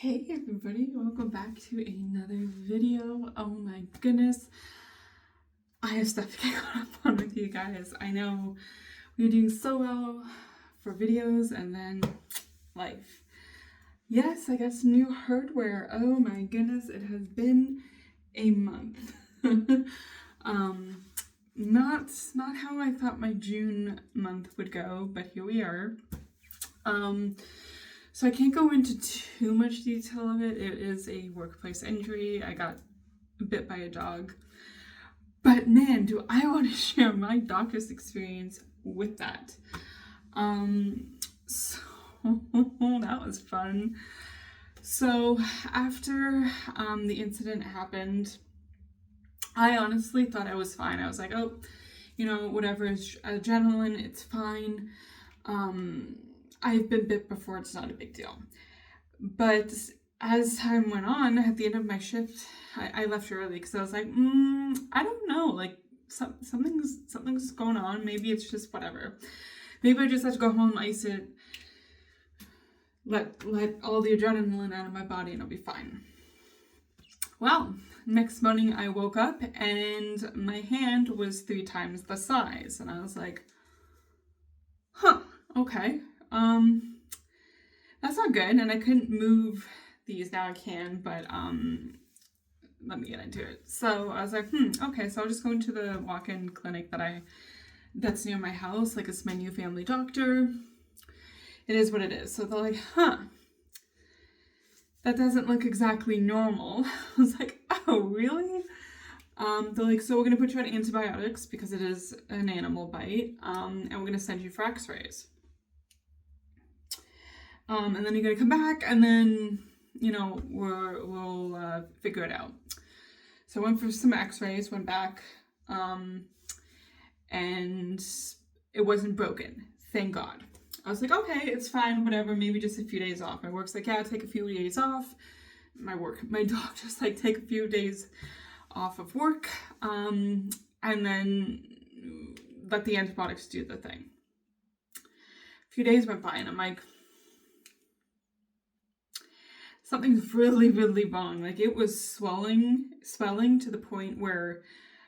Hey everybody, welcome back to another video. Oh my goodness, I have stuff to get caught up on with you guys. I know we're doing so well for videos and then life. Yes, I got some new hardware. Oh my goodness, it has been a month. Not how I thought my June month would go, but here we are. So I can't go into too much detail of it. It is a workplace injury. I got bit by a dog. But man, do I want to share my doctor's experience with that. So that was fun. So after the incident happened, I honestly thought I was fine. I was like, oh, whatever, it's adrenaline, it's fine. I've been bit before, it's not a big deal. But as time went on, at the end of my shift, I left early because I was like, I don't know, like something's going on. Maybe it's just whatever. Maybe I just have to go home, ice it, let all the adrenaline out of my body and I'll be fine. Well, next morning I woke up and my hand was 3 times the size. And I was like, okay. That's not good, and I couldn't move these. Now I can, but let me get into it. So I was like, okay, so I'll just go into the walk-in clinic that's near my house. Like, it's my new family doctor. It is what it is. So they're like, that doesn't look exactly normal. I was like, oh, really? They're like, so we're gonna put you on antibiotics because it is an animal bite, and we're gonna send you for x-rays. And then you're gonna come back and then, we'll figure it out. So I went for some x-rays, went back, and it wasn't broken, thank God. I was like, okay, it's fine, whatever, maybe just a few days off. My work's like, yeah, take a few days off. My doctor's like, take a few days off of work, and then let the antibiotics do the thing. A few days went by and I'm like, something's really, really wrong. Like, it was swelling to the point where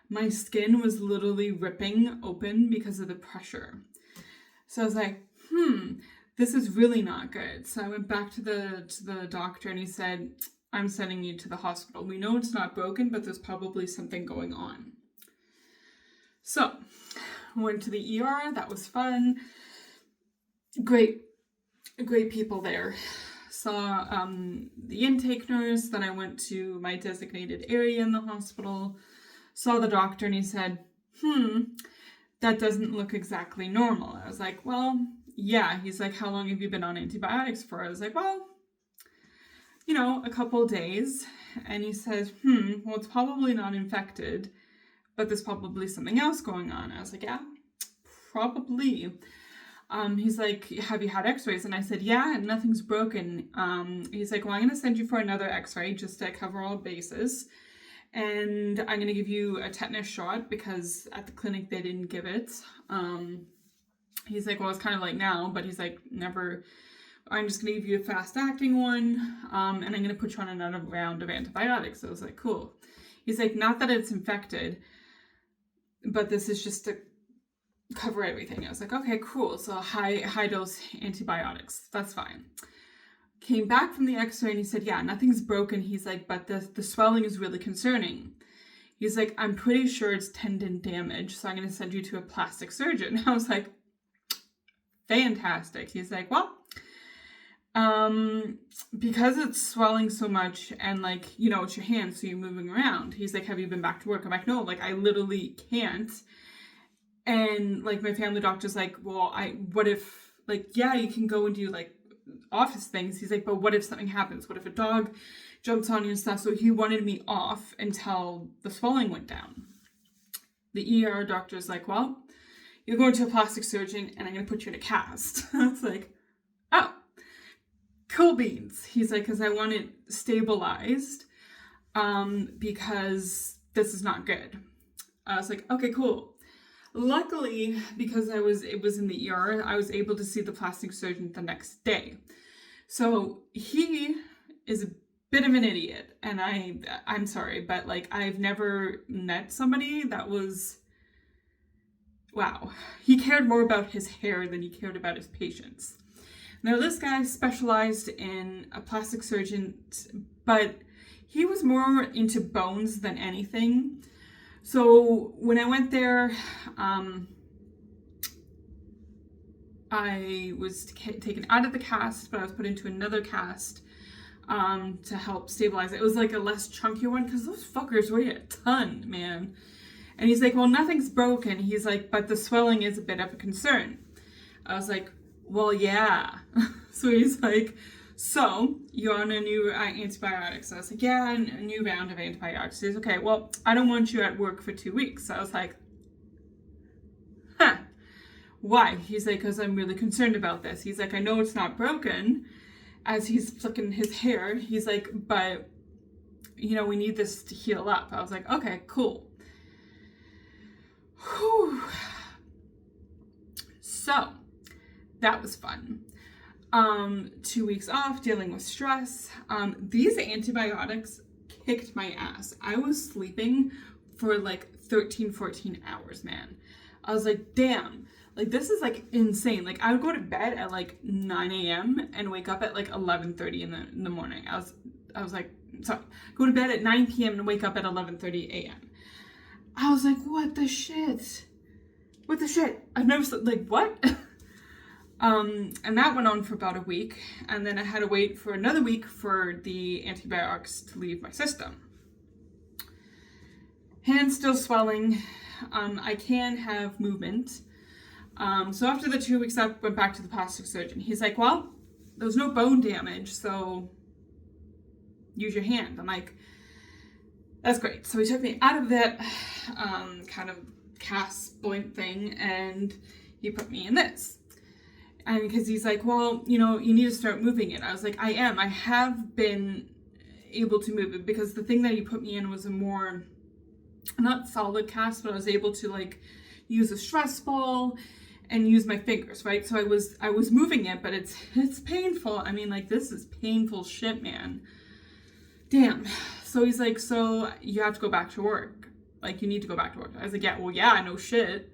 my skin was literally ripping open because of the pressure. So I was like, this is really not good. So I went back to the doctor and he said, I'm sending you to the hospital. We know it's not broken, but there's probably something going on. So went to the ER. That was fun. Great people there. Saw the intake nurse. Then I went to my designated area in the hospital, saw the doctor, and he said, that doesn't look exactly normal. I was like, well, yeah. He's like, how long have you been on antibiotics for? I was like, well, a couple days. And he says, well, it's probably not infected, but there's probably something else going on. I was like, yeah, probably. He's like, have you had x-rays? And I said, yeah, nothing's broken. He's like, well, I'm going to send you for another x-ray just to cover all bases. And I'm going to give you a tetanus shot because at the clinic they didn't give it. He's like, well, it's kind of like now, but he's like, never. I'm just going to give you a fast acting one. And I'm going to put you on another round of antibiotics. So I was like, cool. He's like, not that it's infected, but this is just to cover everything. I was like, okay, cool. So high dose antibiotics, that's fine. Came back from the x-ray and he said, yeah, nothing's broken. He's like, but the swelling is really concerning. He's like, I'm pretty sure it's tendon damage, so I'm going to send you to a plastic surgeon. I was like, fantastic. He's like, well, because it's swelling so much and like, it's your hand, so you're moving around. He's like, have you been back to work? I'm like, no, like I literally can't. And like my family doctor's like, well, what if, like, yeah, you can go and do like office things. He's like, but what if something happens? What if a dog jumps on you and stuff? So he wanted me off until the swelling went down. The ER doctor's like, well, you're going to a plastic surgeon and I'm going to put you in a cast. I was like, oh, cool beans. He's like, because I want it stabilized, because this is not good. I was like, okay, cool. Luckily, because it was in the ER, I was able to see the plastic surgeon the next day. So he is a bit of an idiot. And I'm sorry, but like I've never met somebody that was, wow. He cared more about his hair than he cared about his patients. Now this guy specialized in a plastic surgeon, but he was more into bones than anything. So when I went there, I was taken out of the cast, but I was put into another cast to help stabilize it. It was like a less chunky one because those fuckers weigh a ton, man. And he's like, well, nothing's broken. He's like, but the swelling is a bit of a concern. I was like, well, yeah. So he's like, so you're on a new antibiotics. I was like, yeah, a new round of antibiotics. He's okay, well, I don't want you at work for 2 weeks. So I was like, huh, why? He's like, because I'm really concerned about this. He's like, I know it's not broken, as he's flicking his hair. He's like, but, you know, we need this to heal up. I was like, okay, cool. Whew. So that was fun. 2 weeks off, dealing with stress. These antibiotics kicked my ass. I was sleeping for like 13, 14 hours, man. I was like, damn, like this is like insane. Like I would go to bed at like 9 a.m. and wake up at like 11:30 in the morning. I was like, sorry, go to bed at 9 p.m. and wake up at 11:30 a.m. I was like, what the shit? What the shit? I've never slept, like, what? And that went on for about a week. And then I had to wait for another week for the antibiotics to leave my system. Hands still swelling. I can have movement. So after the 2 weeks, I went back to the plastic surgeon. He's like, well, there was no bone damage, so use your hand. I'm like, that's great. So he took me out of that kind of cast splint thing and he put me in this. And because he's like, well, you know, you need to start moving it. I was like, I am. I have been able to move it because the thing that he put me in was a more, not solid cast, but I was able to like use a stress ball and use my fingers, right? So I was moving it, but it's painful. I mean, like this is painful shit, man. Damn. So he's like, so you have to go back to work. Like, you need to go back to work. I was like, yeah, well, yeah, no shit.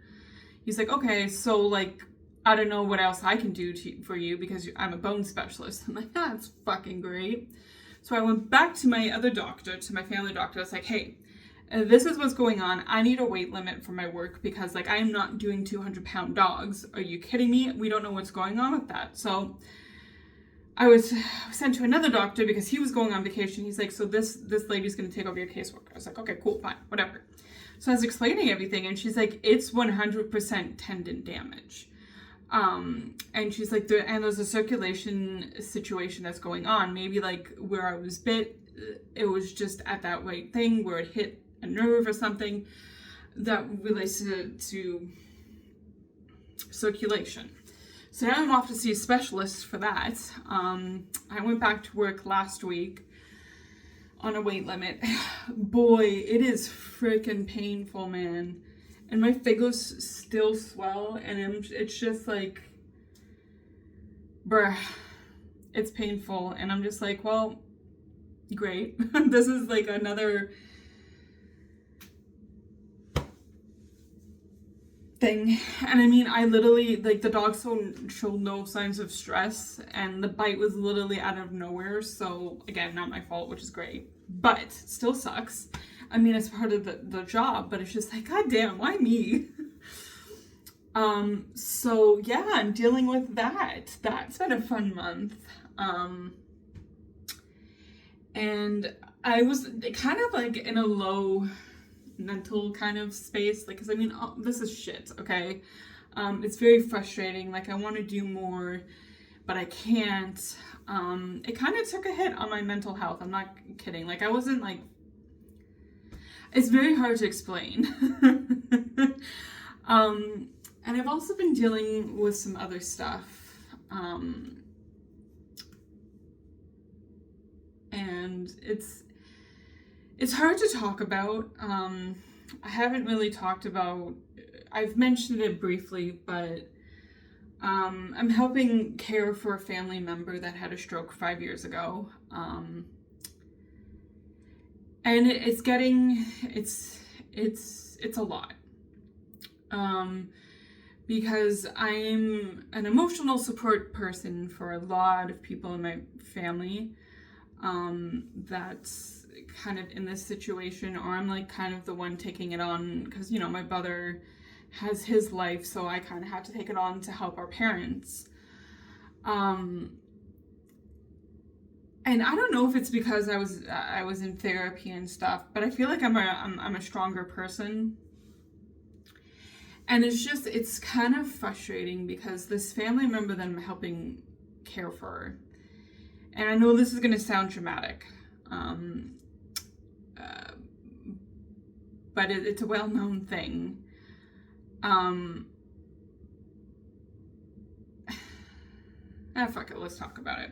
He's like, okay, so, like, I don't know what else I can do for you because I'm a bone specialist. I'm like, that's fucking great. So I went back to my other doctor, to my family doctor. I was like, hey, this is what's going on. I need a weight limit for my work because, like, I am not doing 200-pound dogs. Are you kidding me? We don't know what's going on with that. So I was sent to another doctor because he was going on vacation. He's like, so this lady's going to take over your casework. I was like, okay, cool, fine, whatever. So I was explaining everything and she's like, it's 100% tendon damage. And she's like, and there's a circulation situation that's going on. Maybe like where I was bit, it was just at that right thing where it hit a nerve or something that relates to circulation. So now I'm off to see a specialist for that. I went back to work last week on a weight limit. Boy, it is freaking painful, man. And my fingers still swell, and it's just like, bruh, it's painful. And I'm just like, well, great. This is like another thing. And I mean, I literally, like, the dog showed no signs of stress, and the bite was literally out of nowhere. So again, not my fault, which is great, but it still sucks. I mean, it's part of the job, but it's just like, god damn, why me? So yeah, I'm dealing with that. That's been a fun month. And I was kind of like in a low mental kind of space, like, because I mean, this is shit, okay? It's very frustrating. Like, I want to do more, but I can't. It kind of took a hit on my mental health. I'm not kidding. Like, I wasn't like, it's very hard to explain. And I've also been dealing with some other stuff. And it's hard to talk about. I haven't really talked about, I've mentioned it briefly, but I'm helping care for a family member that had a stroke 5 years ago. And it's a lot. Because I'm an emotional support person for a lot of people in my family, that's kind of in this situation, or I'm like kind of the one taking it on because, my brother has his life, so I kind of had to take it on to help our parents. And I don't know if it's because I was in therapy and stuff, but I feel like I'm a stronger person. And it's kind of frustrating because this family member that I'm helping care for, and I know this is going to sound dramatic, but it's a well-known thing. Fuck it, let's talk about it.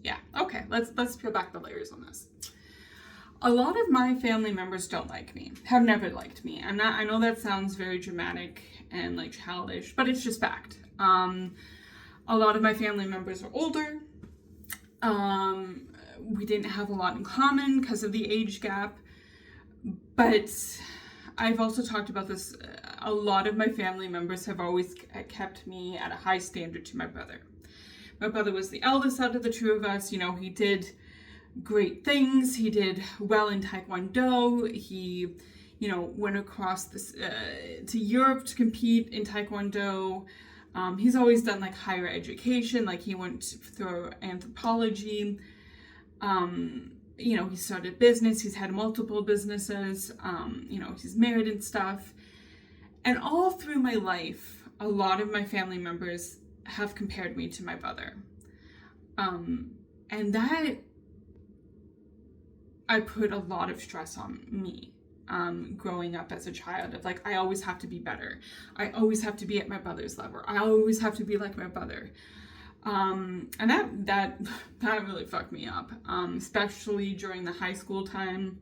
Yeah, okay, let's peel back the layers on this. A lot of my family members don't like me, have never liked me. I know that sounds very dramatic and like childish, but it's just fact. A lot of my family members are older. We didn't have a lot in common because of the age gap, but I've also talked about this. A lot of my family members have always kept me at a high standard to my brother. My brother was the eldest out of the two of us. He did great things. He did well in Taekwondo. He, went across to Europe to compete in Taekwondo. He's always done like higher education. Like he went through anthropology. He started business. He's had multiple businesses. He's married and stuff. And all through my life, a lot of my family members have compared me to my brother. And that I put a lot of stress on me, growing up as a child, of like, I always have to be better. I always have to be at my brother's level. I always have to be like my brother. And that really fucked me up, especially during the high school time,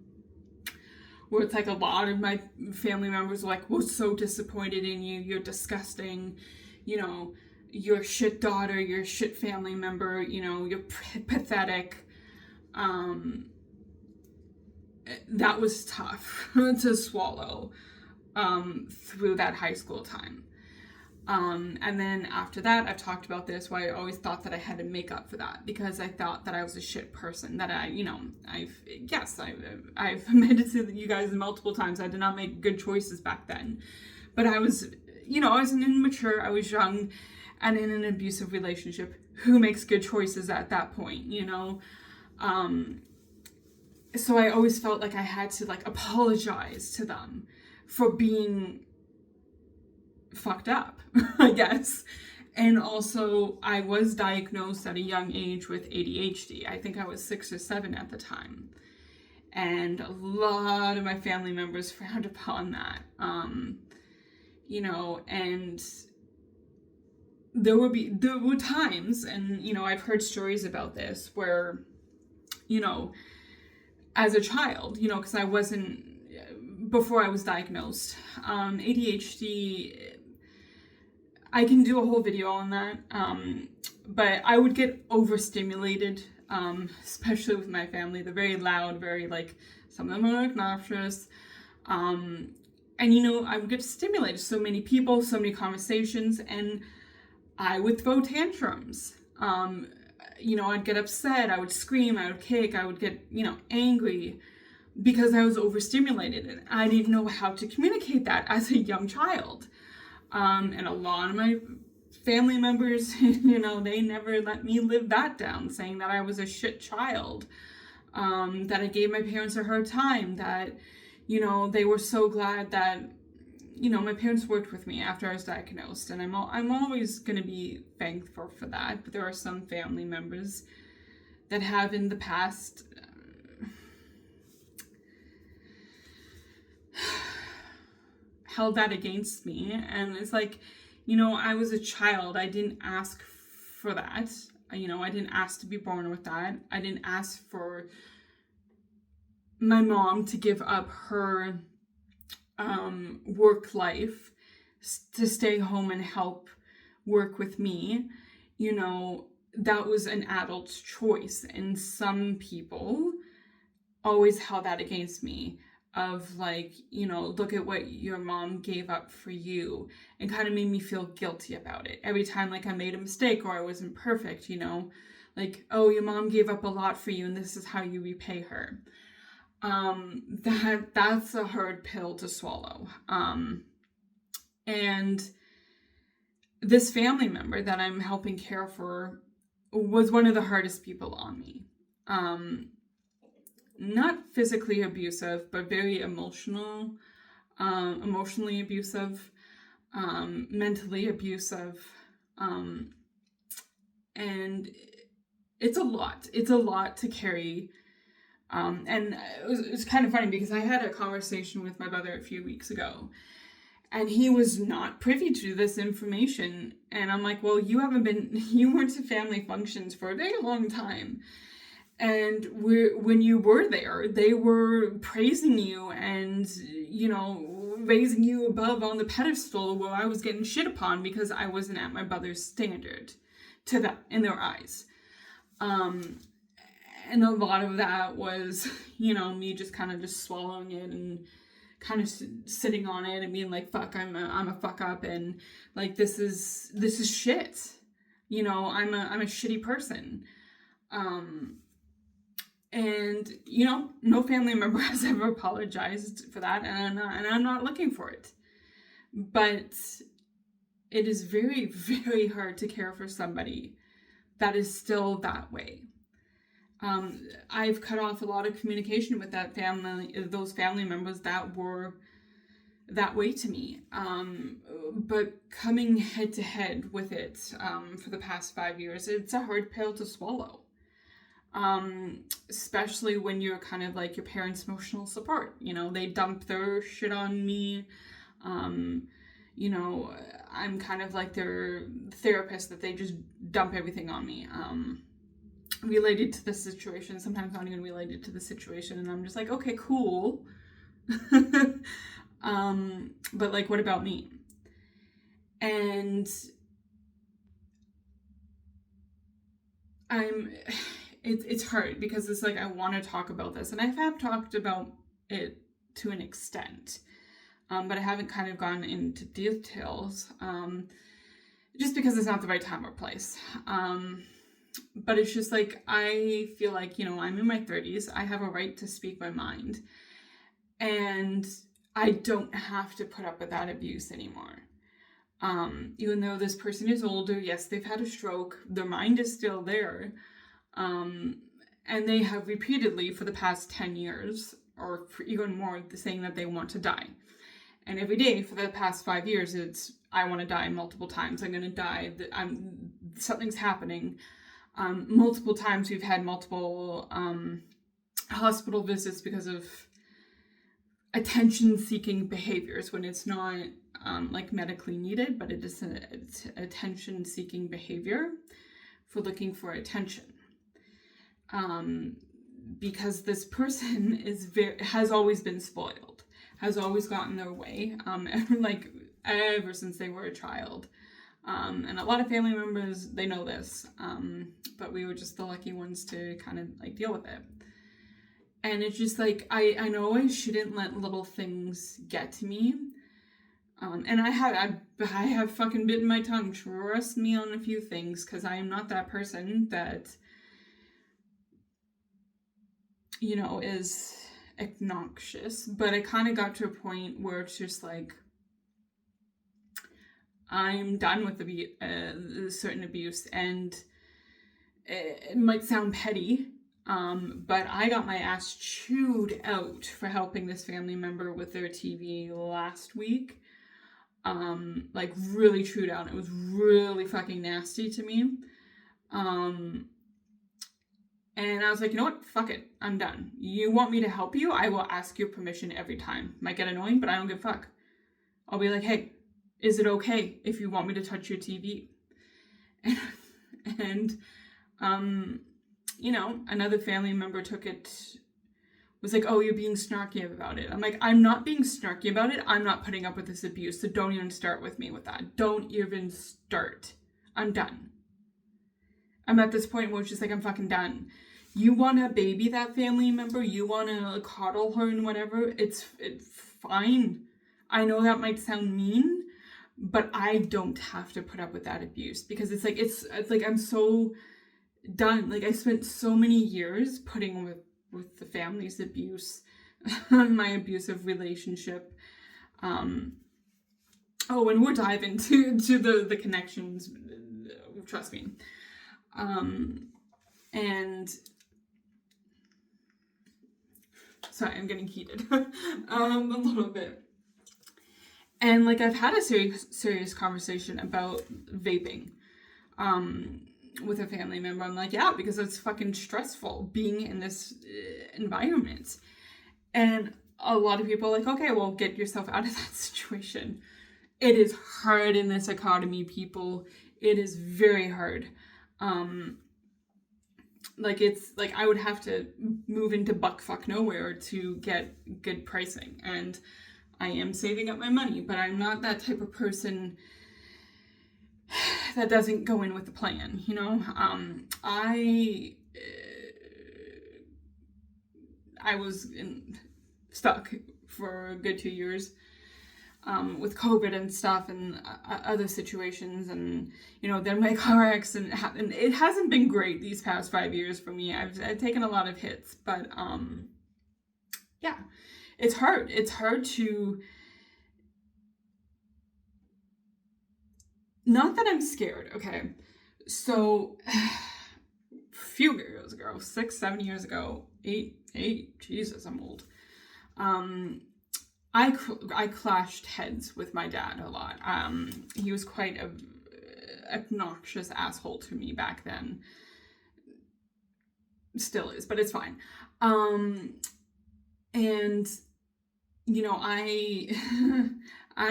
where it's like a lot of my family members were like, we're so disappointed in you. You're disgusting. You're a shit daughter. You're a shit family member. You're pathetic. That was tough to swallow through that high school time. And then after that, I've talked about this, why I always thought that I had to make up for that, because I thought that I was a shit person, that I've admitted to you guys multiple times, I did not make good choices back then, but I was an immature, I was young, and in an abusive relationship. Who makes good choices at that point, so I always felt like I had to like apologize to them for being fucked up, I guess. And also, I was diagnosed at a young age with ADHD. I think I was 6 or 7 at the time. And a lot of my family members frowned upon that. And there were times, and, I've heard stories about this where, as a child, because I wasn't, before I was diagnosed, ADHD, I can do a whole video on that, but I would get overstimulated, especially with my family. They're very loud, very like, some of them are obnoxious, and I would get stimulated. So many people, so many conversations, and I would throw tantrums. I'd get upset, I would scream, I would kick, I would get, angry, because I was overstimulated, and I didn't know how to communicate that as a young child. And a lot of my family members, they never let me live that down, saying that I was a shit child, that I gave my parents a hard time, that, they were so glad that, my parents worked with me after I was diagnosed, and I'm always going to be thankful for that. But there are some family members that have in the past held that against me, and it's like, I was a child. I didn't ask for that. I didn't ask to be born with that. I didn't ask for my mom to give up her work life to stay home and help work with me, that was an adult's choice. And some people always held that against me of like, look at what your mom gave up for you, and kind of made me feel guilty about it. Every time like I made a mistake or I wasn't perfect, like, oh, your mom gave up a lot for you and this is how you repay her. That's a hard pill to swallow. And this family member that I'm helping care for was one of the hardest people on me. Not physically abusive, but very emotionally abusive, mentally abusive. And it's a lot. It's a lot to carry. And it was kind of funny because I had a conversation with my brother a few weeks ago, and he was not privy to this information. And I'm like, well, you weren't to family functions for a very long time. And when you were there, they were praising you and, raising you above on the pedestal, where I was getting shit upon because I wasn't at my brother's standard to them in their eyes. And a lot of that was, me just kind of just swallowing it and kind of sitting on it and being like, fuck, I'm a fuck up, and like this is shit. I'm a shitty person. And no family member has ever apologized for that, and I'm not looking for it. But it is very, very hard to care for somebody that is still that way. I've cut off a lot of communication with those family members that were that way to me. But coming head to head with it for the past 5 years, it's a hard pill to swallow. Especially when you're kind of like your parents' emotional support. They dump their shit on me. I'm kind of like their therapist that they just dump everything on me. Related to the situation, sometimes not even related to the situation, and I'm just like, okay, cool. But like, what about me? And it's hard because it's like I want to talk about this, and I have talked about it to an extent, but I haven't kind of gone into details, just because it's not the right time or place. But it's just like, I feel like, I'm in my 30s. I have a right to speak my mind. And I don't have to put up with that abuse anymore. Even though this person is older, yes, they've had a stroke, their mind is still there. And they have repeatedly for the past 10 years, or for even more, saying that they want to die. And every day for the past 5 years, it's, I want to die multiple times. I'm going to die. Something's happening. Multiple times we've had multiple hospital visits because of attention-seeking behaviors, when it's not like medically needed, but it's attention-seeking behavior for looking for attention. Because this person has always been spoiled, has always gotten their way, like ever since they were a child. And a lot of family members, they know this, but we were just the lucky ones to kind of like deal with it. And it's just like, I know I shouldn't let little things get to me. And I have fucking bitten my tongue, trust me, on a few things, because I am not that person that, is obnoxious. But I kind of got to a point where it's just like, I'm done with certain abuse, and it might sound petty, but I got my ass chewed out for helping this family member with their TV last week. Like really chewed out. It was really fucking nasty to me. And I was like, you know what? Fuck it. I'm done. You want me to help you? I will ask your permission every time. Might get annoying, but I don't give a fuck. I'll be like, hey, is it okay if you want me to touch your TV? And another family member was like, oh, you're being snarky about it. I'm like, I'm not being snarky about it. I'm not putting up with this abuse. So don't even start with me with that. Don't even start. I'm done. I'm at this point where it's just like, I'm fucking done. You want to baby that family member. You want to coddle her and whatever. It's fine. I know that might sound mean, but I don't have to put up with that abuse, because it's like I'm so done. Like, I spent so many years putting with the family's abuse, my abusive relationship. And we'll dive into the connections, trust me. And sorry, I'm getting heated a little bit. And like, I've had a serious conversation about vaping with a family member. I'm like, yeah, because it's fucking stressful being in this environment. And a lot of people are like, okay, well, get yourself out of that situation. It is hard in this economy, people. It is very hard. Like, it's like I would have to move into buckfuck nowhere to get good pricing, and I am saving up my money, but I'm not that type of person that doesn't go in with the plan, you know. I was stuck for a good 2 years with COVID and stuff, and other situations, and you know, then my car accident happened. It hasn't been great these past 5 years for me. I've taken a lot of hits, but yeah, it's hard. It's hard to, not that I'm scared, okay? So a few years ago, 6, 7 years ago, eight, Jesus, I'm old. I clashed heads with my dad a lot. He was quite a obnoxious asshole to me back then. Still is, but it's fine. And you know, I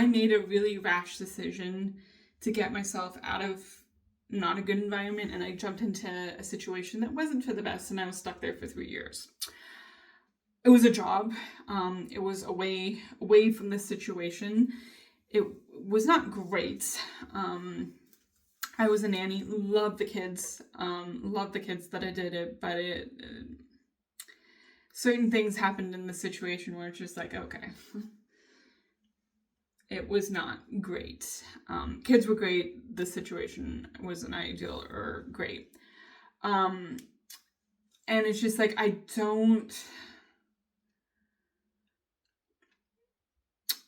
made a really rash decision to get myself out of not a good environment, and I jumped into a situation that wasn't for the best, and I was stuck there for 3 years. It was a job. It was away from this situation. It was not great. I was a nanny. Loved the kids. Loved the kids that I did it, but certain things happened in the situation where it's just like, okay, it was not great. Kids were great. The situation wasn't ideal or great. And it's just like, I don't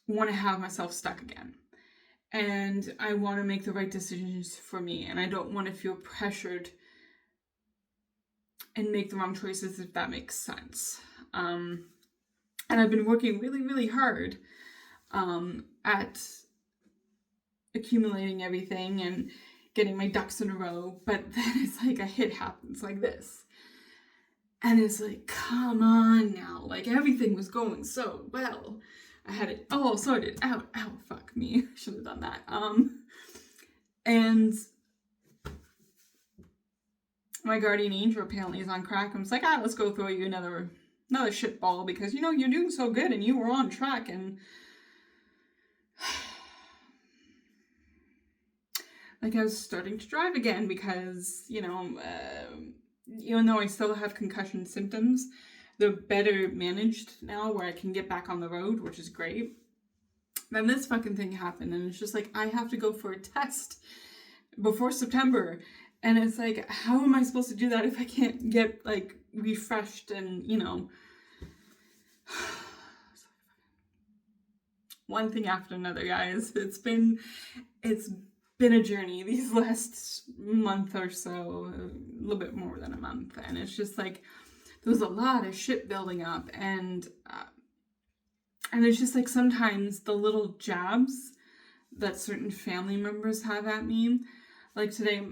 want to have myself stuck again. And I want to make the right decisions for me. And I don't want to feel pressured and make the wrong choices, if that makes sense. And I've been working really, really hard at accumulating everything and getting my ducks in a row. But then it's like a hit happens like this. And it's like, come on now. Like, everything was going so well. I had it all sorted out. Ow, fuck me. I should have done that. And my guardian angel apparently is on crack. I'm just like, let's go throw you another shit ball, because, you know, you're doing so good and you were on track. And like, I was starting to drive again because, you know, even though I still have concussion symptoms, they're better managed now, where I can get back on the road, which is great. Then this fucking thing happened, and it's just like, I have to go for a test before September. And it's like, how am I supposed to do that if I can't get, like, refreshed and, you know, one thing after another, guys. It's been a journey these last month or so, a little bit more than a month. And it's just like, there was a lot of shit building up, and it's just like, sometimes the little jabs that certain family members have at me, like today,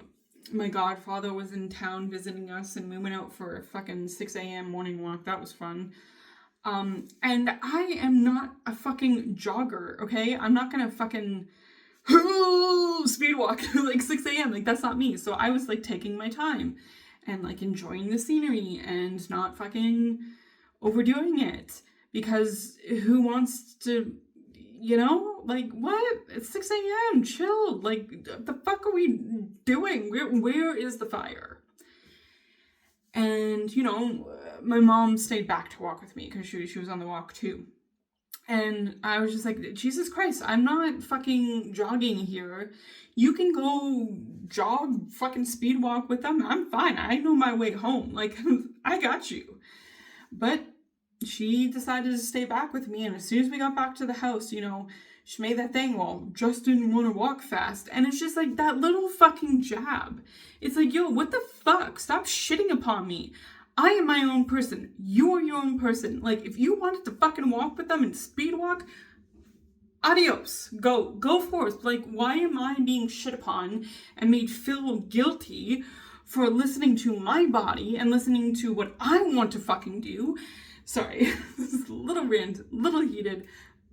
my godfather was in town visiting us, and we went out for a fucking 6 a.m. morning walk. That was fun. And I am not a fucking jogger, okay? I'm not gonna fucking speed walk like 6 a.m. Like, that's not me. So I was like taking my time and like enjoying the scenery and not fucking overdoing it. Because who wants to, you know, like, what? It's 6 a.m. Chill. Like, the fuck are we doing? Where is the fire? And, you know, my mom stayed back to walk with me because she was on the walk too. And I was just like, Jesus Christ, I'm not fucking jogging here. You can go jog, fucking speed walk with them. I'm fine. I know my way home. Like, I got you. But she decided to stay back with me. And as soon as we got back to the house, you know, she made that thing, well, just didn't want to walk fast. And it's just like that little fucking jab. It's like, yo, what the fuck? Stop shitting upon me. I am my own person. You are your own person. Like, if you wanted to fucking walk with them and speed walk, adios. Go forth. Like, why am I being shit upon and made feel guilty for listening to my body and listening to what I want to fucking do? Sorry, this is a little heated.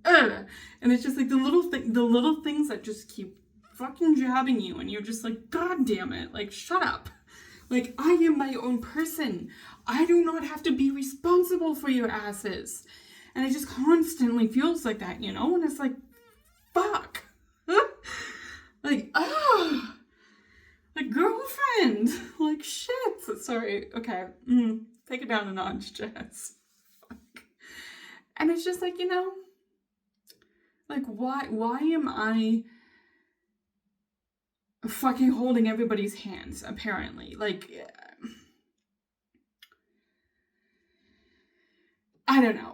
And it's just like the little things that just keep fucking jabbing you, and you're just like, God damn it, like, shut up. Like, I am my own person. I do not have to be responsible for your asses. And it just constantly feels like that, you know? And it's like, fuck. Like, ah. Like, girlfriend. Like, shit. Sorry. Okay. Take it down a notch, Jess. Fuck. And it's just like, you know, like, why am I fucking holding everybody's hands, apparently? Like, I don't know.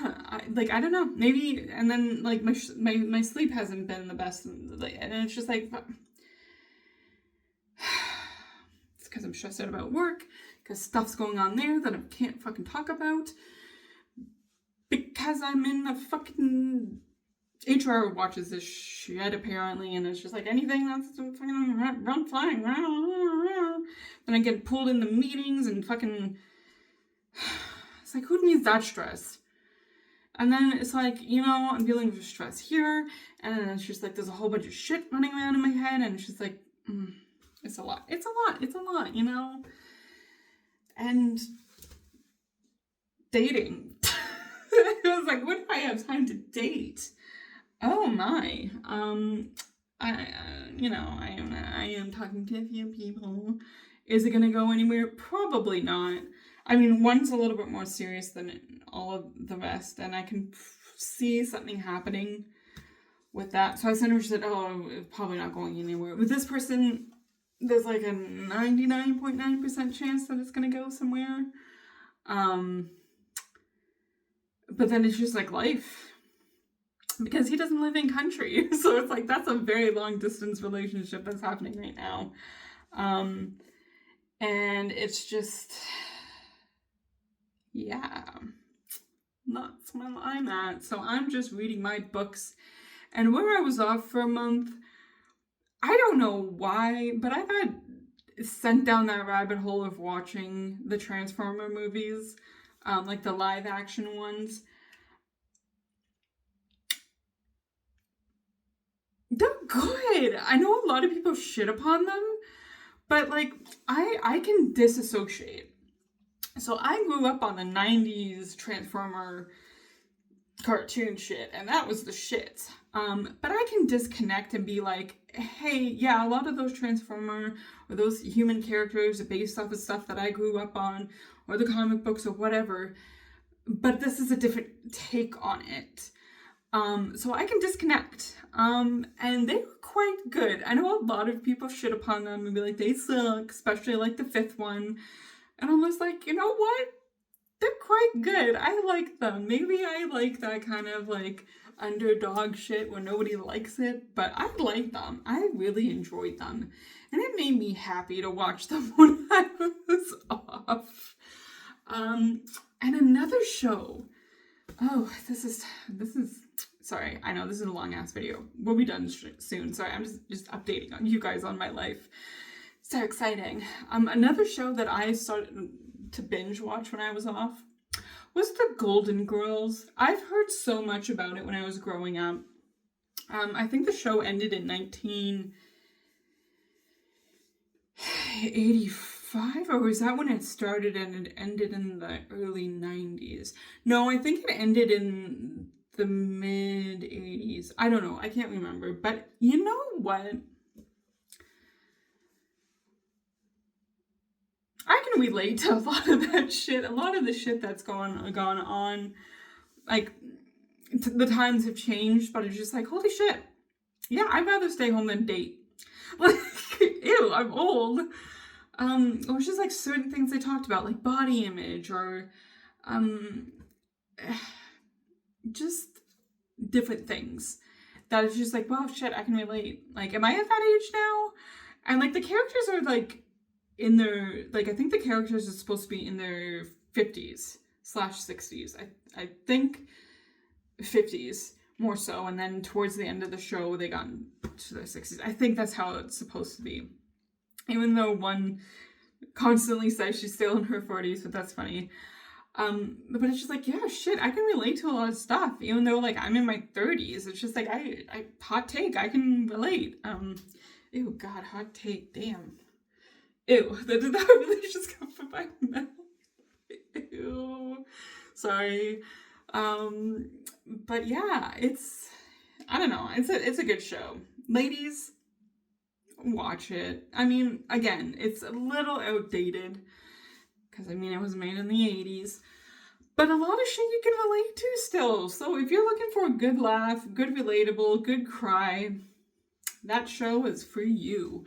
I don't know. Maybe, and then, like, my sleep hasn't been the best, and it's just like, it's because I'm stressed out about work, because stuff's going on there that I can't fucking talk about, because I'm in a fucking... HR watches this shit, apparently, and it's just like, anything that's fucking run flying. Then I get pulled into meetings and fucking... It's like, who needs that stress? And then it's like, you know, I'm dealing with stress here, and then it's just like, there's a whole bunch of shit running around in my head, and it's just like, it's a lot, you know? And dating. I was like, when do I have time to date? Oh my, I am talking to a few people. Is it gonna go anywhere? Probably not. I mean, one's a little bit more serious than all of the rest, and I can see something happening with that. So I sent her, she said, oh, it's probably not going anywhere. With this person, there's like a 99.9% chance that it's gonna go somewhere. But then it's just like life. Because he doesn't live in country. So it's like, that's a very long distance relationship that's happening right now. And it's just, yeah, that's where I'm at. So I'm just reading my books. And where I was off for a month, I don't know why, but I got sent down that rabbit hole of watching the Transformer movies, like the live action ones. They're good. I know a lot of people shit upon them, but like, I can disassociate. So I grew up on the 90s Transformer cartoon shit, and that was the shit. But I can disconnect and be like, hey, yeah, a lot of those Transformer or those human characters are based off of stuff that I grew up on, or the comic books or whatever, but this is a different take on it. So I can disconnect. And they were quite good. I know a lot of people shit upon them and be like, they suck, especially like the 5th one. And I'm just like, you know what? They're quite good. I like them. Maybe I like that kind of like underdog shit where nobody likes it, but I like them. I really enjoyed them. And it made me happy to watch them when I was off. And another show. Oh, this is, sorry, I know this is a long ass video. We'll be done soon. Sorry, I'm just updating on you guys on my life. So exciting. Another show that I started to binge watch when I was off was The Golden Girls. I've heard so much about it when I was growing up. I think the show ended in 1984 95, or was that when it started and it ended in the early 90s? No, I think it ended in the mid 80s. I don't know. I can't remember. But you know what? I can relate to a lot of that shit. A lot of the shit that's gone on. Like, the times have changed, but it's just like, holy shit. Yeah, I'd rather stay home than date. Like, ew, I'm old. It was just like certain things they talked about, like body image or just different things that is just like, wow, shit, I can relate. Like, am I at that age now? And like the characters are like in their, like, I think the characters are supposed to be in their 50s/60s. I think 50s more so, and then towards the end of the show they got to their 60s. I think that's how it's supposed to be. Even though one constantly says she's still in her 40s, but that's funny. But it's just like, yeah, shit, I can relate to a lot of stuff, even though like I'm in my 30s. It's just like I hot take, I can relate. Ew, God, hot take, damn. Ew, did that really just come from my mouth? Ew, sorry. But yeah, I don't know, it's a good show. Ladies, watch it. I mean, again, it's a little outdated because I mean it was made in the 80s, but a lot of shit you can relate to still. So if you're looking for a good laugh, good relatable, good cry, that show is for you.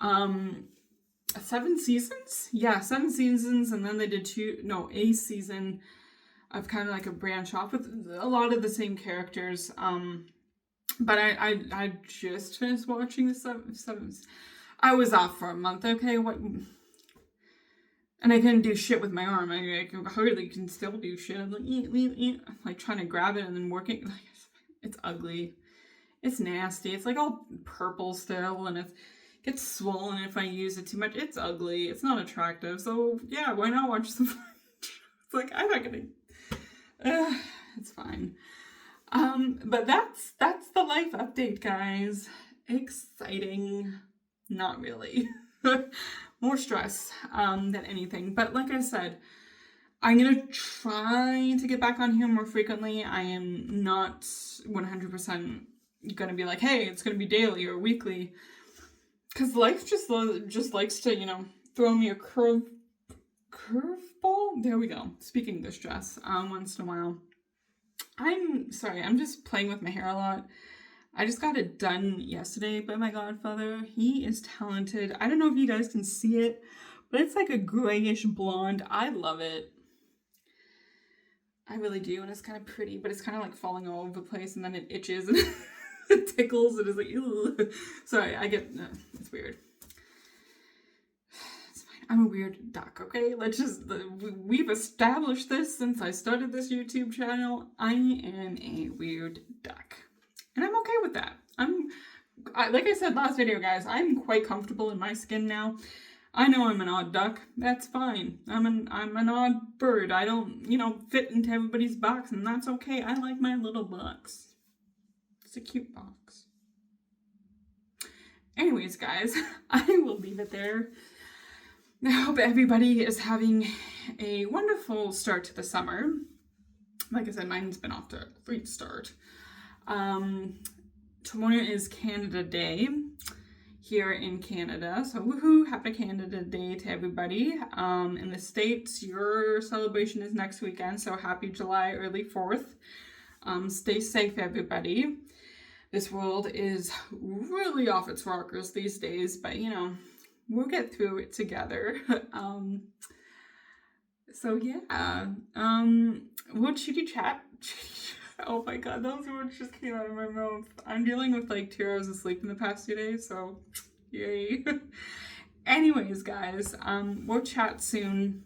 7 seasons? Yeah, 7 seasons, and then they did a season of kind of like a branch off with a lot of the same characters. But I just finished watching the 7. I was off for a month, okay? What? And I couldn't do shit with my arm. I hardly can still do shit. I'm like, eat. I'm like trying to grab it and then working. Like, it's ugly. It's nasty. It's like all purple still, and it gets swollen if I use it too much. It's ugly. It's not attractive. So yeah, why not watch some? It's like I'm not gonna. It's fine. But that's the life update, guys. Exciting. Not really. More stress than anything. But like I said, I'm gonna try to get back on here more frequently. I am not 100% gonna be like, hey, it's gonna be daily or weekly, because life just likes to, throw me a curveball. There we go. Speaking of stress, once in a while. I'm sorry, I'm just playing with my hair a lot. I just got it done yesterday by my godfather. He is talented. I don't know if you guys can see it, but it's like a grayish blonde. I love it. I really do, and it's kind of pretty, but it's kind of like falling all over the place, and then it itches and it tickles, and it's like, ew. Sorry, it's weird. It's fine. I'm a weird duck, okay? We've established this since I started this YouTube channel. I am a weird duck. And I'm okay with that. Like I said last video, guys, I'm quite comfortable in my skin now. I know I'm an odd duck. That's fine. I'm an odd bird. I don't, fit into everybody's box, and that's okay. I like my little box. It's a cute box. Anyways, guys, I will leave it there. I hope everybody is having a wonderful start to the summer. Like I said, mine's been off to a great start. Tomorrow is Canada Day here in Canada, so woohoo, happy Canada Day to everybody. In the States, your celebration is next weekend, so happy July early 4th. Stay safe, everybody. This world is really off its rockers these days, but we'll get through it together. So yeah, what should you chat? Oh my god, those words just came out of my mouth. I'm dealing with like 2 hours of sleep in the past 2 days, so yay. Anyways, guys, we'll chat soon.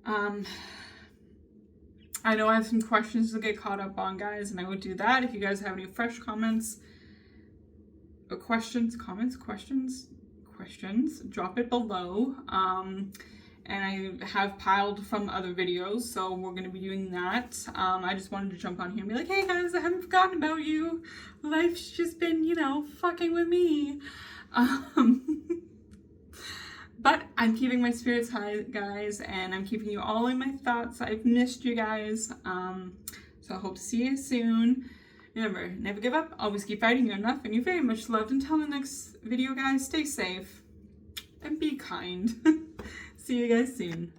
I know I have some questions to get caught up on, guys, and I would do that. If you guys have any fresh comments or questions, drop it below. And I have piled from other videos, so we're going to be doing that. I just wanted to jump on here and be like, hey guys, I haven't forgotten about you. Life's just been, fucking with me. But I'm keeping my spirits high, guys, and I'm keeping you all in my thoughts. I've missed you guys. So I hope to see you soon. Remember, never give up, always keep fighting. You're enough, and you're very much loved. Until the next video, guys, stay safe and be kind. See you guys soon.